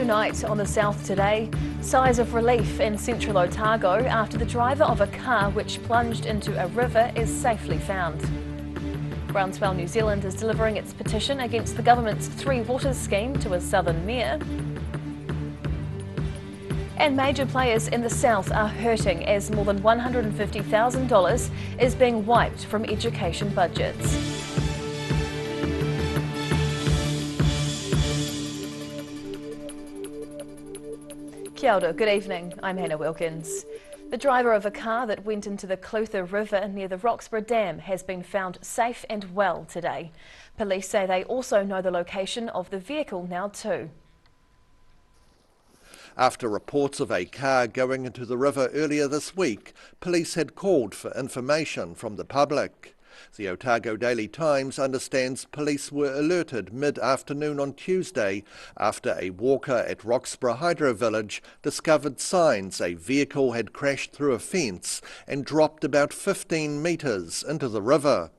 night on the south today. Sighs of relief in central Otago after the driver of a car which plunged into a river is safely found. Groundswell New Zealand is delivering its petition against the government's Three Waters scheme to a southern mayor. And major players in the south are hurting as more than $150,000 is being wiped from education budgets. Kia ora, good evening, I'm Hannah Wilkins. The driver of a car that went into the Clutha River near the Roxburgh Dam has been found safe and well today. Police say they also know the location of the vehicle now too. After reports of a car going into the river earlier this week, police had called for information from the public. The Otago Daily Times understands police were alerted mid-afternoon on Tuesday after a walker at Roxburgh Hydro Village discovered signs a vehicle had crashed through a fence and dropped about 15 metres into the river.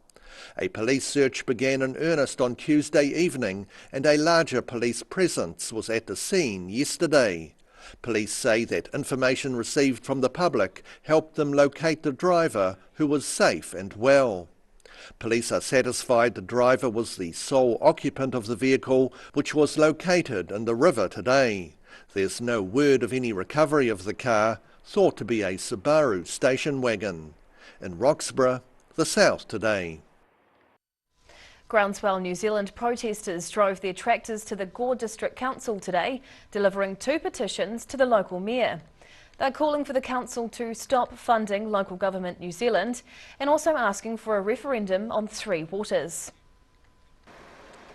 A police search began in earnest on Tuesday evening and a larger police presence was at the scene yesterday. Police say that information received from the public helped them locate the driver, who was safe and well. Police are satisfied the driver was the sole occupant of the vehicle, which was located in the river today. There's no word of any recovery of the car, thought to be a Subaru station wagon. In Roxburgh, the south today. Groundswell New Zealand protesters drove their tractors to the Gore District Council today, delivering 2 petitions to the local mayor. They're calling for the council to stop funding local government New Zealand and also asking for a referendum on Three Waters.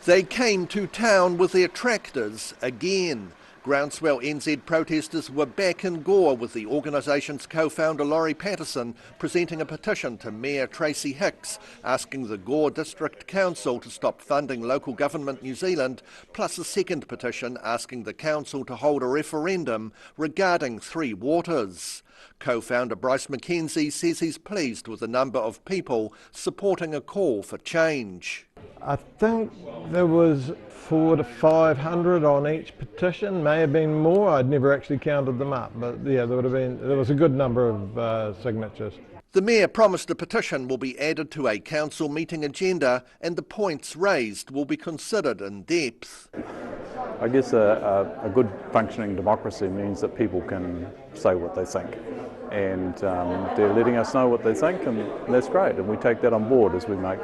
They came to town with their tractors again. Groundswell NZ protesters were back in Gore with the organisation's co-founder Laurie Patterson presenting a petition to Mayor Tracy Hicks asking the Gore District Council to stop funding local government New Zealand, plus a second petition asking the council to hold a referendum regarding Three Waters. Co-founder Bryce McKenzie says he's pleased with the number of people supporting a call for change. I think there was 400 to 500 on each petition, may have been more. I'd never actually counted them up, but yeah, there was a good number of signatures. The Mayor promised a petition will be added to a council meeting agenda and the points raised will be considered in depth. I guess a good functioning democracy means that people can say what they think, and they're letting us know what they think, and that's great, and we take that on board as we make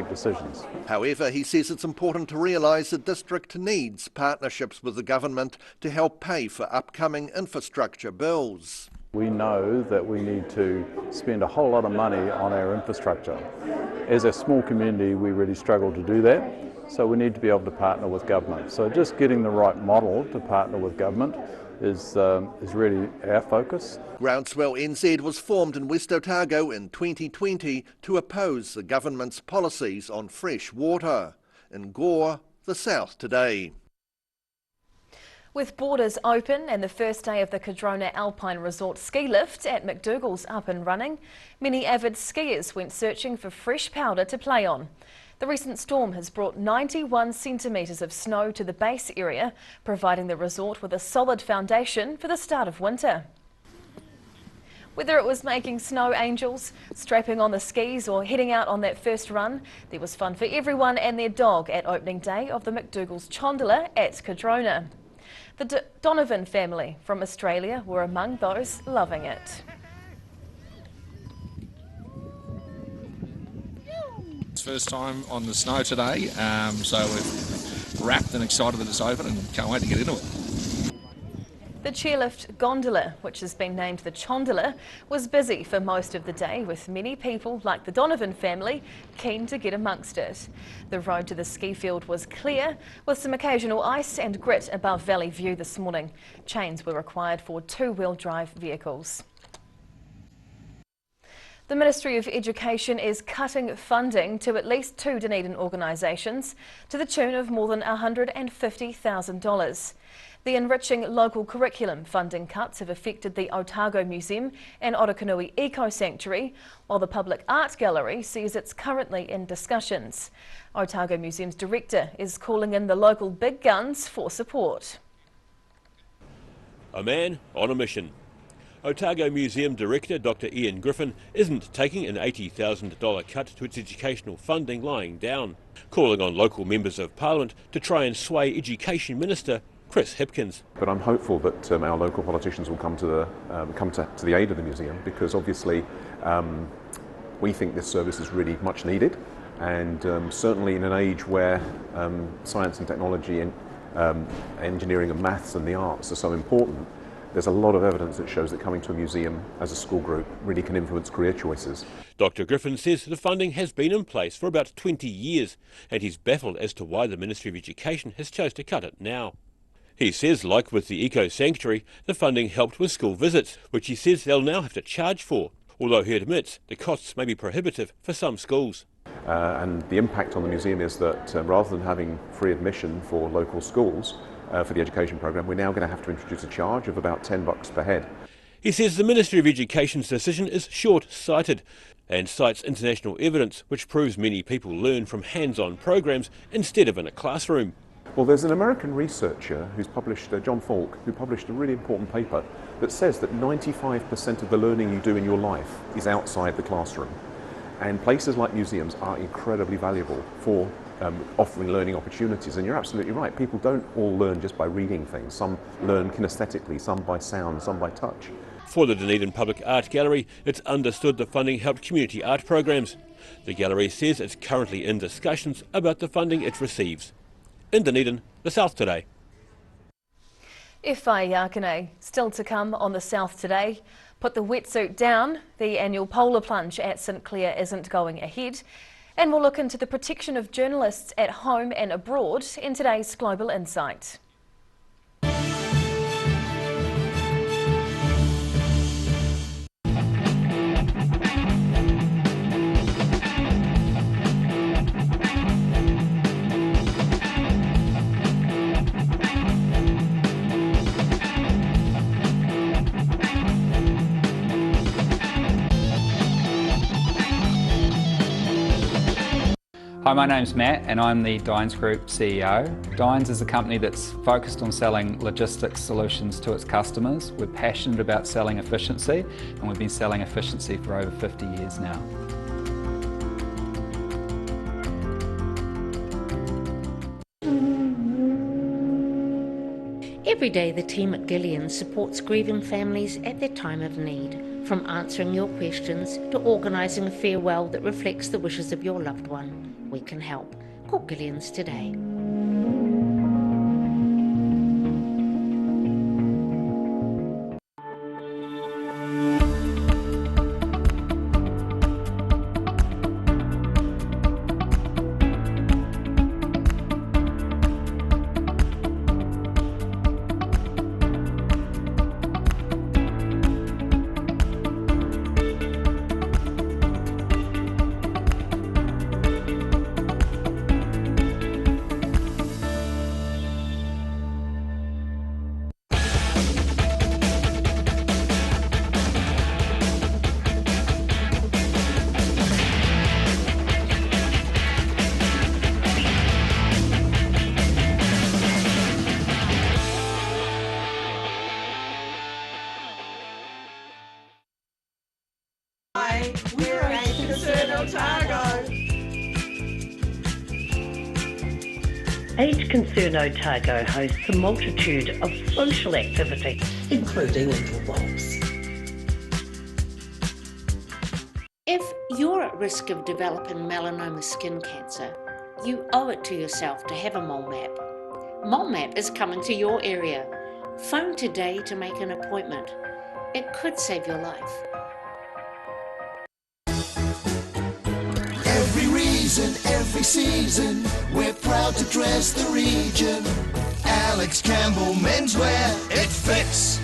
decisions. However, he says it's important to realise the district needs partnerships with the government to help pay for upcoming infrastructure bills. We know that we need to spend a whole lot of money on our infrastructure. As a small community, we really struggle to do that, so we need to be able to partner with government. So just getting the right model to partner with government is really our focus. Groundswell NZ was formed in West Otago in 2020 to oppose the government's policies on fresh water. In Gore, the south today. With borders open and the first day of the Cardrona Alpine Resort ski lift at McDougall's up and running, many avid skiers went searching for fresh powder to play on. The recent storm has brought 91 centimetres of snow to the base area, providing the resort with a solid foundation for the start of winter. Whether it was making snow angels, strapping on the skis or heading out on that first run, there was fun for everyone and their dog at opening day of the McDougall's Chondola at Cardrona. The Donovan family from Australia were among those loving it. It's first time on the snow today, so we're wrapped and excited that it's open and can't wait to get into it. The chairlift gondola, which has been named the Chondola, was busy for most of the day with many people like the Donovan family keen to get amongst it. The road to the ski field was clear with some occasional ice and grit above Valley View this morning. Chains were required for 2-wheel drive vehicles. The Ministry of Education is cutting funding to at least 2 Dunedin organisations to the tune of more than $150,000. The enriching local curriculum funding cuts have affected the Otago Museum and Orokonui Eco Sanctuary, while the Public Art Gallery says it's currently in discussions. Otago Museum's director is calling in the local big guns for support. A man on a mission. Otago Museum Director Dr Ian Griffin isn't taking an $80,000 cut to its educational funding lying down, calling on local members of Parliament to try and sway Education Minister Chris Hipkins. But I'm hopeful that our local politicians will come to the aid of the museum, because obviously we think this service is really much needed, and certainly in an age where science and technology and engineering and maths and the arts are so important. There's a lot of evidence that shows that coming to a museum as a school group really can influence career choices. Dr Griffin says the funding has been in place for about 20 years, and he's baffled as to why the Ministry of Education has chosen to cut it now. He says, like with the Eco Sanctuary, the funding helped with school visits, which he says they'll now have to charge for, although he admits the costs may be prohibitive for some schools. And the impact on the museum is that rather than having free admission for local schools, for the education programme, we're now going to have to introduce a charge of about $10 per head. He says the Ministry of Education's decision is short-sighted and cites international evidence which proves many people learn from hands-on programs instead of in a classroom. Well, there's an American researcher who's published, John Falk, who published a really important paper that says that 95% of the learning you do in your life is outside the classroom. And places like museums are incredibly valuable for offering learning opportunities. And you're absolutely right, people don't all learn just by reading things. Some learn kinesthetically, some by sound, some by touch. For the Dunedin Public Art Gallery, it's understood the funding helped community art programs. The gallery says it's currently in discussions about the funding it receives. In Dunedin, the South Today. Whai Yakane, still to come on the South Today. Put the wetsuit down, the annual polar plunge at St Clair isn't going ahead. And we'll look into the protection of journalists at home and abroad in today's Global Insight. Hi, my name's Matt and I'm the Dines Group CEO. Dines is a company that's focused on selling logistics solutions to its customers. We're passionate about selling efficiency, and we've been selling efficiency for over 50 years now. Every day the team at Gillian supports grieving families at their time of need. From answering your questions to organising a farewell that reflects the wishes of your loved one. We can help. Call Gillian's today. We're Age Concern Otago. Age Concern Otago hosts a multitude of social activity, including Interwalks. If you're at risk of developing melanoma skin cancer, you owe it to yourself to have a mole map. Mole Map is coming to your area. Phone today to make an appointment. It could save your life. Every reason, every season, we're proud to dress the region. Alex Campbell Menswear, it fits.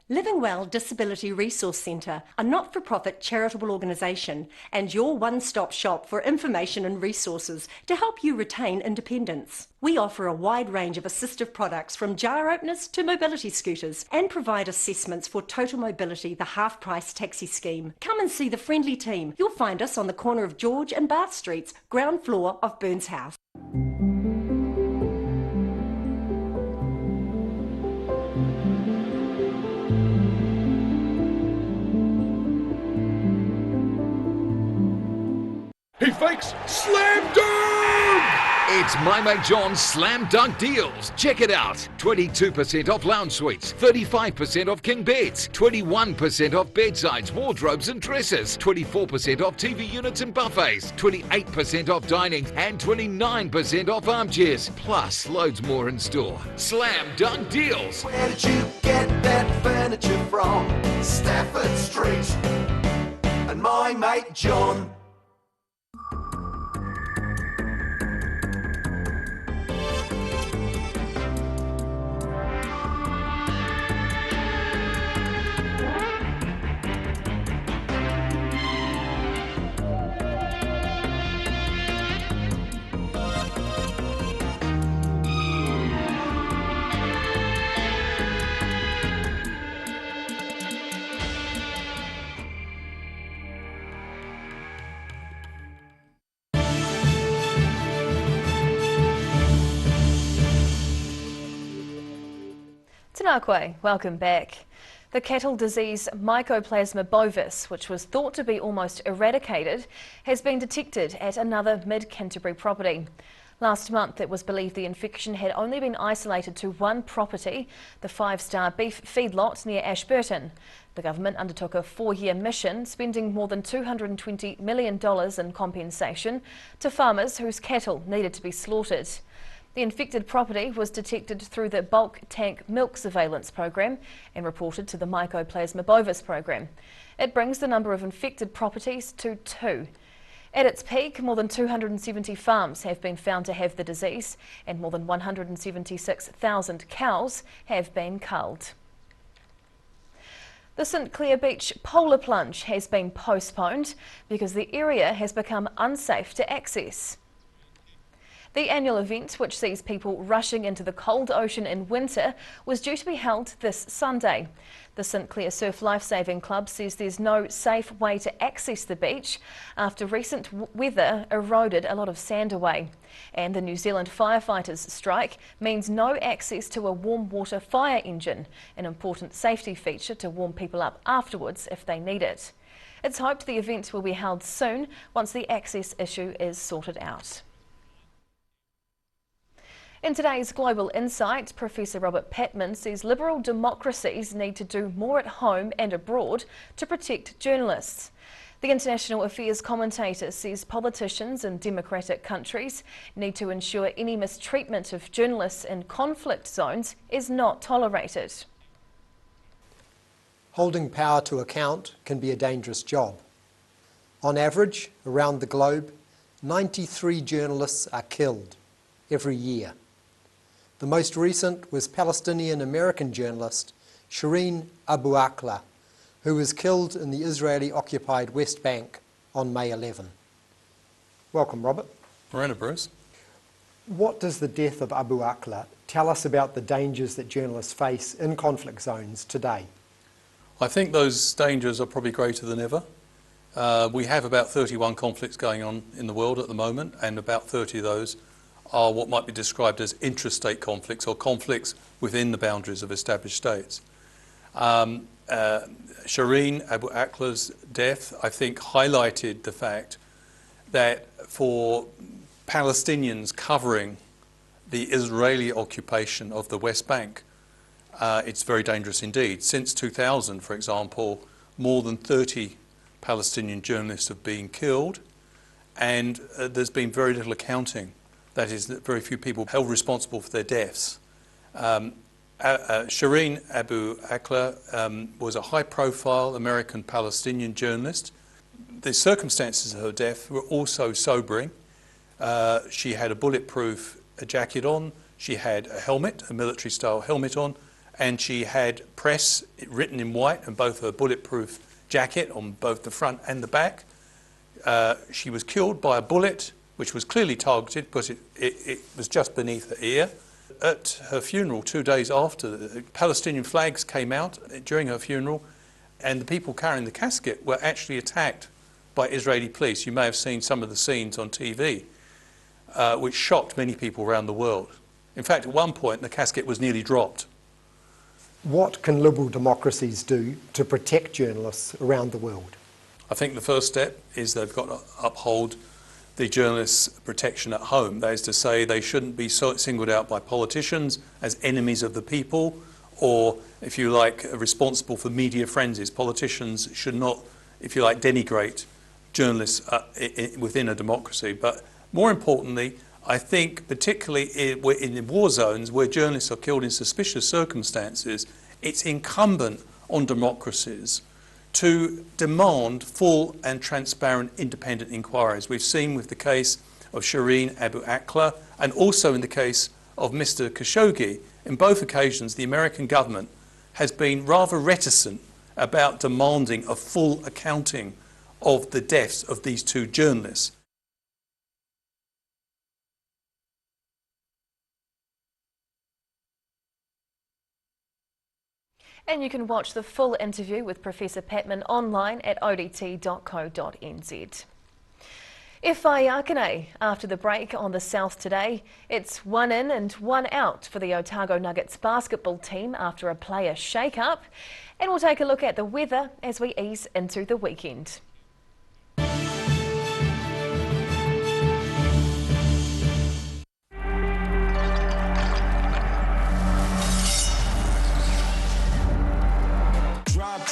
Living Well Disability Resource Centre, a not-for-profit charitable organisation and your one-stop shop for information and resources to help you retain independence. We offer a wide range of assistive products from jar openers to mobility scooters and provide assessments for Total Mobility, the half-price taxi scheme. Come and see the friendly team. You'll find us on the corner of George and Bath Streets, ground floor of Burns House. He fakes. Slam dunk! It's My Mate John's Slam Dunk Deals. Check it out. 22% off lounge suites, 35% off king beds, 21% off bedsides, wardrobes and dressers, 24% off TV units and buffets, 28% off dining and 29% off armchairs. Plus loads more in store. Slam Dunk Deals. Where did you get that furniture from? Stafford Street and My Mate John. Tēnā, welcome back. The cattle disease Mycoplasma bovis, which was thought to be almost eradicated, has been detected at another mid-Canterbury property. Last month it was believed the infection had only been isolated to one property, the 5-star beef feedlot near Ashburton. The government undertook a 4-year mission, spending more than $220 million in compensation to farmers whose cattle needed to be slaughtered. The infected property was detected through the bulk tank milk surveillance program and reported to the Mycoplasma bovis program. It brings the number of infected properties to 2. At its peak, more than 270 farms have been found to have the disease and more than 176,000 cows have been culled. The St Clair Beach Polar Plunge has been postponed because the area has become unsafe to access. The annual event, which sees people rushing into the cold ocean in winter, was due to be held this Sunday. The St Clair Surf Lifesaving Club says there's no safe way to access the beach after recent weather eroded a lot of sand away. And the New Zealand firefighters' strike means no access to a warm water fire engine, an important safety feature to warm people up afterwards if they need it. It's hoped the event will be held soon once the access issue is sorted out. In today's Global Insight, Professor Robert Patman says liberal democracies need to do more at home and abroad to protect journalists. The international affairs commentator says politicians in democratic countries need to ensure any mistreatment of journalists in conflict zones is not tolerated. Holding power to account can be a dangerous job. On average, around the globe, 93 journalists are killed every year. The most recent was Palestinian-American journalist Shireen Abu Akleh, who was killed in the Israeli-occupied West Bank on May 11. Welcome, Robert. Morena, Bruce. What does the death of Abu Akleh tell us about the dangers that journalists face in conflict zones today? I think those dangers are probably greater than ever. We have about 31 conflicts going on in the world at the moment, and about 30 of those are what might be described as intrastate conflicts or conflicts within the boundaries of established states. Shireen Abu Akleh's death, I think, highlighted the fact that for Palestinians covering the Israeli occupation of the West Bank, it's very dangerous indeed. Since 2000, for example, more than 30 Palestinian journalists have been killed, and there's been very little accounting. That is, that very few people held responsible for their deaths. Shireen Abu Akleh was a high-profile American-Palestinian journalist. The circumstances of her death were also sobering. She had a bulletproof jacket on, she had a helmet, a military-style helmet on, and she had press written in white on both her bulletproof jacket on both the front and the back. She was killed by a bullet which was clearly targeted because it was just beneath her ear. At her funeral, 2 days after, the Palestinian flags came out during her funeral, and the people carrying the casket were actually attacked by Israeli police. You may have seen some of the scenes on TV, which shocked many people around the world. In fact, at one point, the casket was nearly dropped. What can liberal democracies do to protect journalists around the world? I think the first step is they've got to uphold the journalists' protection at home. That is to say, they shouldn't be singled out by politicians as enemies of the people, or, if you like, responsible for media frenzies. Politicians should not, if you like, denigrate journalists within a democracy. But more importantly, I think particularly in war zones where journalists are killed in suspicious circumstances, it's incumbent on democracies to demand full and transparent independent inquiries. We've seen with the case of Shireen Abu Akleh and also in the case of Mr. Khashoggi. In both occasions, the American government has been rather reticent about demanding a full accounting of the deaths of these two journalists. And you can watch the full interview with Professor Patman online at odt.co.nz. Whaiakene after the break on the South today. It's 1 in and 1 out for the Otago Nuggets basketball team after a player shake-up. And we'll take a look at the weather as we ease into the weekend.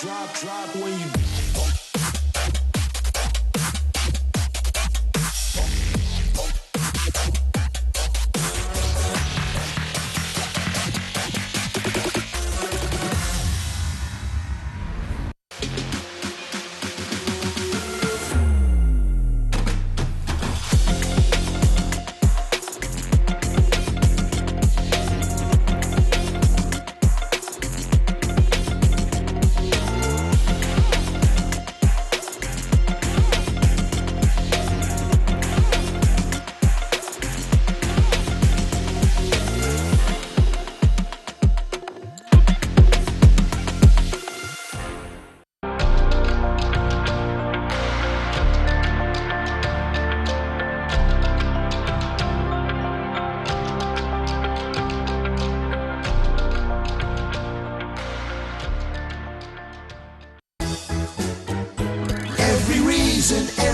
Drop when you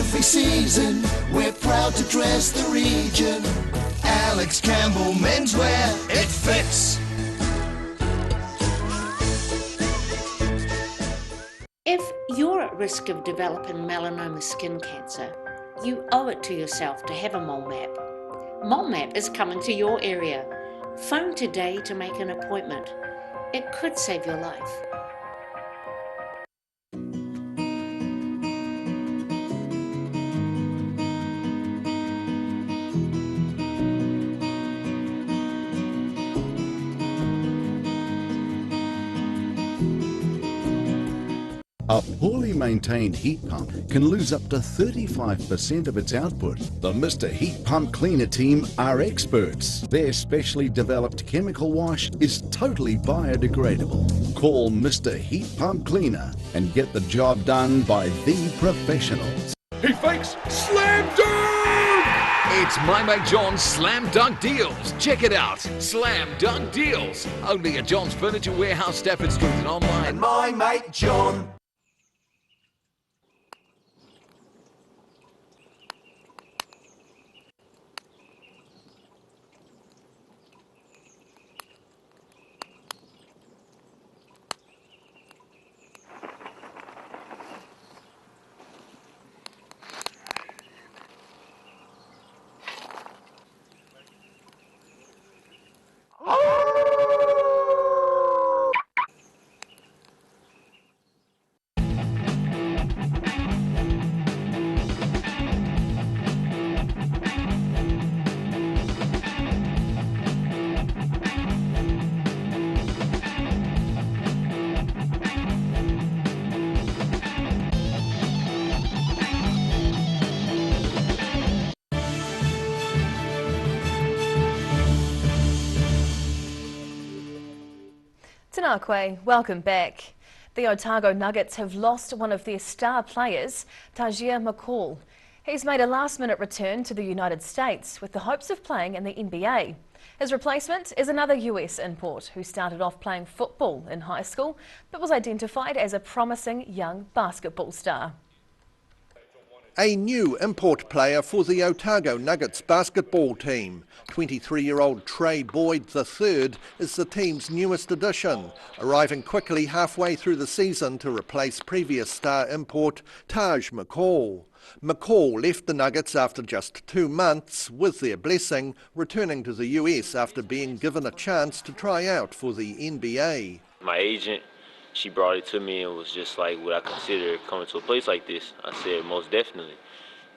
every season, we're proud to dress the region. Alex Campbell Menswear, it fits. If you're at risk of developing melanoma skin cancer, you owe it to yourself to have a mole map. Mole map is coming to your area. Phone today to make an appointment. It could save your life. A poorly maintained heat pump can lose up to 35% of its output. The Mr. Heat Pump Cleaner team are experts. Their specially developed chemical wash is totally biodegradable. Call Mr. Heat Pump Cleaner and get the job done by the professionals. He fakes slam dunk! It's My Mate John's Slam Dunk Deals. Check it out. Slam Dunk Deals. Only at John's Furniture Warehouse, Stafford Street and online. And My Mate John. Tēnā koe, welcome back. The Otago Nuggets have lost one of their star players, Tahjere McCall. He's made a last-minute return to the United States with the hopes of playing in the NBA. His replacement is another US import who started off playing football in high school but was identified as a promising young basketball star. A new import player for the Otago Nuggets basketball team. 23-year-old Trey Boyd III is the team's newest addition, arriving quickly halfway through the season to replace previous star import Taj McCall. McCall left the Nuggets after just 2 months, with their blessing, returning to the US after being given a chance to try out for the NBA. My agent, she brought it to me and was just like, would I consider coming to a place like this? I said, most definitely.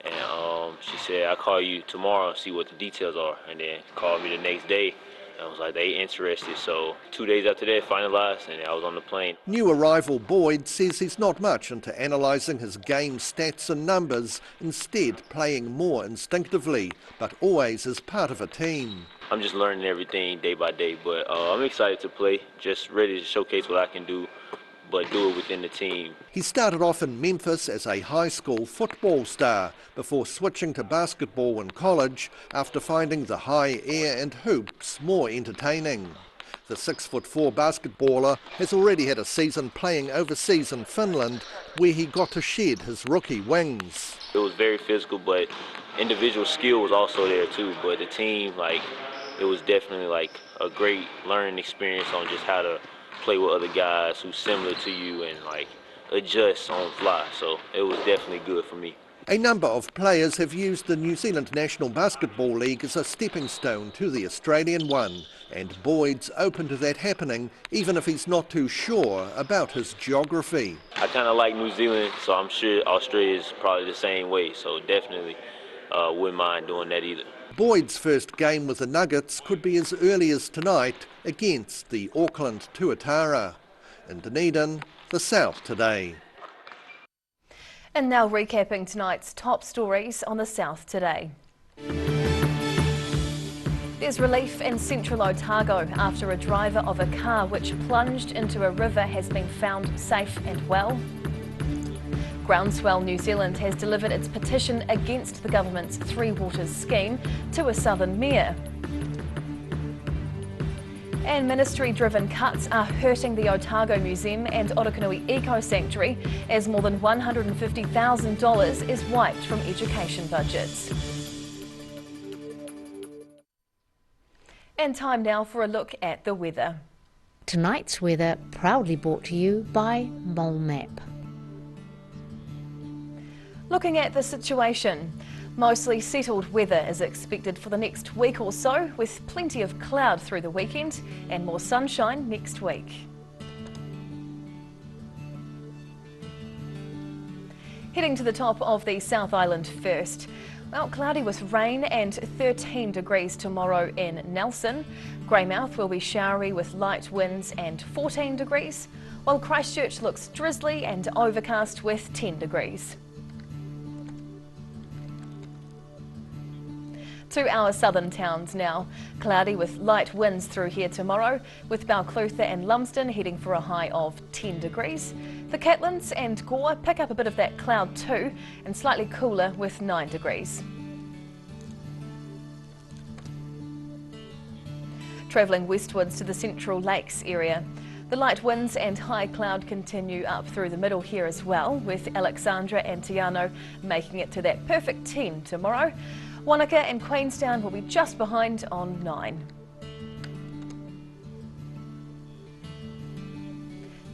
And she said, I'll call you tomorrow and see what the details are. And then called me the next day. And I was like, they interested. So 2 days after that, finalized, and I was on the plane. New arrival Boyd says he's not much into analysing his game stats and numbers, instead playing more instinctively, but always as part of a team. I'm just learning everything day by day, but I'm excited to play, just ready to showcase what I can do, but do it within the team. He started off in Memphis as a high school football star before switching to basketball in college after finding the high air and hoops more entertaining. The 6'4" basketballer has already had a season playing overseas in Finland, where he got to shed his rookie wings. It was very physical, but individual skill was also there too. But the team, it was definitely a great learning experience on just how to play with other guys who's similar to you and adjust on the fly. So it was definitely good for me. A number of players have used the New Zealand National Basketball League as a stepping stone to the Australian one, and Boyd's open to that happening, even if he's not too sure about his geography. I kind of like New Zealand, so I'm sure Australia is probably the same way, so definitely wouldn't mind doing that either. Boyd's first game with the Nuggets could be as early as tonight against the Auckland Tuatara. In Dunedin, the South Today. And now recapping tonight's top stories on the South Today. There's relief in central Otago after a driver of a car which plunged into a river has been found safe and well. Groundswell New Zealand has delivered its petition against the government's Three Waters scheme to a southern mayor. And ministry-driven cuts are hurting the Otago Museum and Orokonui Eco Sanctuary as more than $150,000 is wiped from education budgets. And time now for a look at the weather. Tonight's weather proudly brought to you by Mole Map. Looking at the situation, mostly settled weather is expected for the next week or so, with plenty of cloud through the weekend and more sunshine next week. Heading to the top of the South Island first. Well, cloudy with rain and 13 degrees tomorrow in Nelson. Greymouth will be showery with light winds and 14 degrees, while Christchurch looks drizzly and overcast with 10 degrees. To our southern towns now. Cloudy with light winds through here tomorrow, with Balclutha and Lumsden heading for a high of 10 degrees. The Catlins and Gore pick up a bit of that cloud too, and slightly cooler with 9 degrees. Travelling westwards to the Central Lakes area. The light winds and high cloud continue up through the middle here as well, with Alexandra and Tiano making it to that perfect 10 tomorrow. Wanaka and Queenstown will be just behind on 9.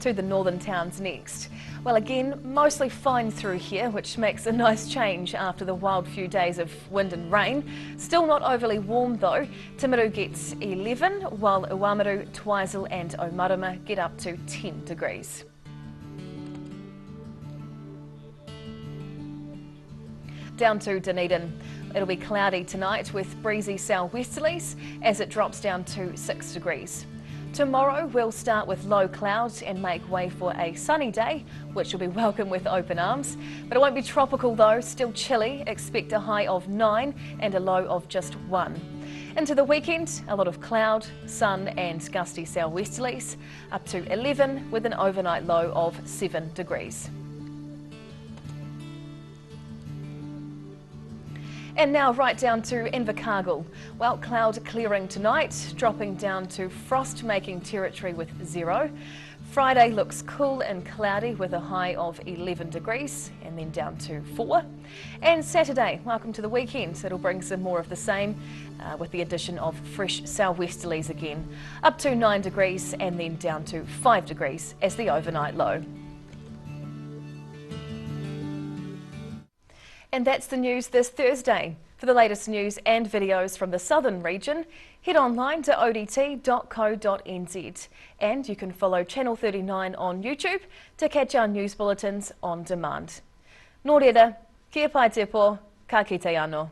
To the northern towns next. Well, again, mostly fine through here, which makes a nice change after the wild few days of wind and rain. Still not overly warm though. Timaru gets 11, while Uamaru, Twizel and Omarama get up to 10 degrees. Down to Dunedin. It'll be cloudy tonight with breezy southwesterlies as it drops down to 6 degrees. Tomorrow we'll start with low clouds and make way for a sunny day, which will be welcome with open arms. But it won't be tropical though, still chilly. Expect a high of 9 and a low of just 1. Into the weekend, a lot of cloud, sun and gusty southwesterlies, up to 11 with an overnight low of 7 degrees. And now right down to Invercargill. Well, cloud clearing tonight, dropping down to frost-making territory with 0. Friday looks cool and cloudy with a high of 11 degrees and then down to 4. And Saturday, welcome to the weekend. It'll bring some more of the same with the addition of fresh southwesterlies again. Up to 9 degrees and then down to 5 degrees as the overnight low. And that's the news this Thursday. For the latest news and videos from the southern region, head online to odt.co.nz. And you can follow Channel 39 on YouTube to catch our news bulletins on demand. Nō reira, kia pai te po, ka kite anō.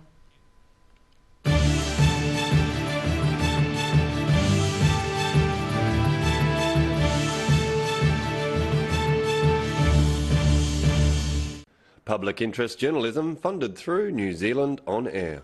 Public interest journalism funded through New Zealand On Air.